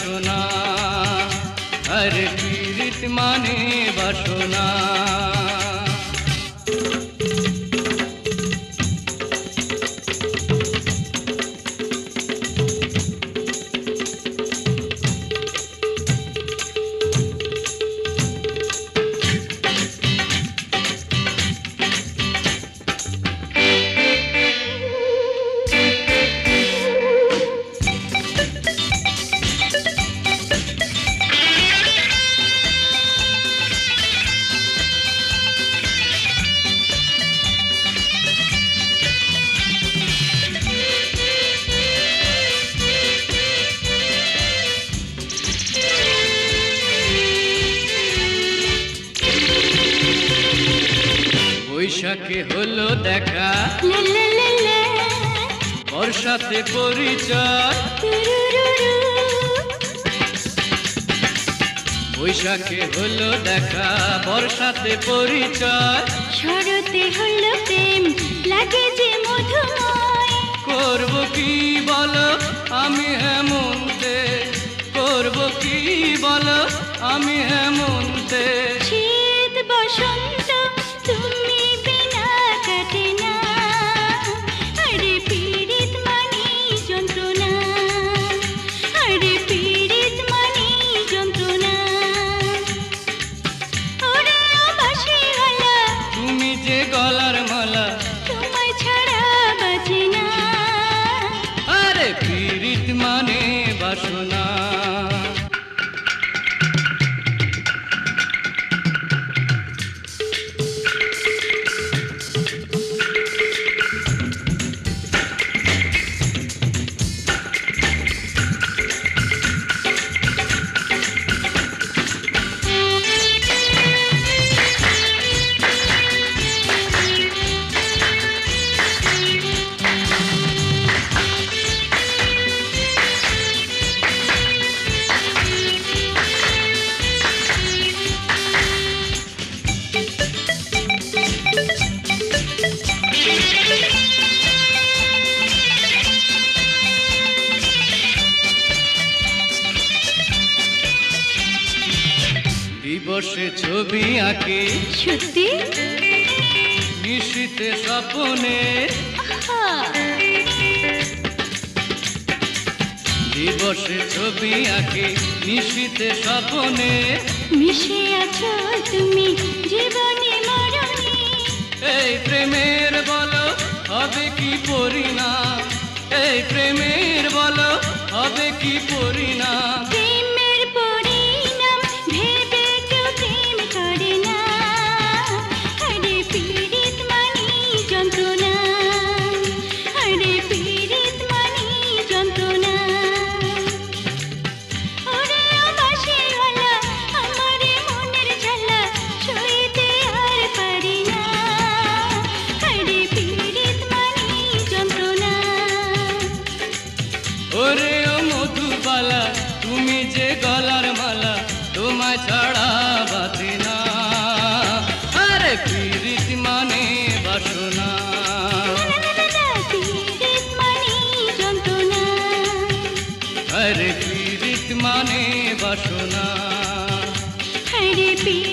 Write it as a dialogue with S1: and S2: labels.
S1: বাসনা, আরে পীড়িত মানে বাসনা। বৈশাখে হলো দেখা, বর্ষাতে পরিচয়। বৈশাখে হলো দেখা, বর্ষাতে পরিচয়।
S2: শরতে হলো প্রেম, লাগে যে মধুময়।
S1: করব কি বলো আমি হেমন্তে, করব কি বলো আমি হেমন্তে।
S2: শীত বসন্ত তুমি বিনা কাটে না, আরে পীড়িত মানি যন্ত্রণা, আরে পীড়িত মানি যন্ত্রণা। ওরে ও বাঁশিওয়ালা,
S1: তুমি যে গলার মালা,
S2: তোমায় ছাড়া বাঁচি না।
S1: আরে পীড়িত মানে বাসনা। দিবসে ছবি আঁকে
S2: সত্যি
S1: নিশীথে স্বপনে, দিবসে ছবি আঁকে নিশীথে স্বপনে।
S2: মিশে আছো তুমি জীবনে মরণে,
S1: এই প্রেমের বলো হবে কি পরিণাম, এই প্রেমের বলো হবে কি পরিণাম।
S2: প্রেমের পরিণাম ভেবে কেউ প্রেম করে না, আরে পীড়িত মানি যন্ত্রণা, আরে পীড়িত মানি যন্ত্রণা। ওরে ও বাঁশিওয়ালা, আমারে মনের জ্বালা সইতে আর পারি না, আরে পীড়িত মানি যন্ত্রণা।
S1: ওরে ও মধুবালা, তুমি যে গলার মালা, তোমায় ছাড়া বাঁচি না। আরে পীড়িত মানে বাসনা,
S2: পীড়িত মানি যন্ত্রণা,
S1: আরে পীড়িত মানে বাসনা।
S2: আরে পীড়িত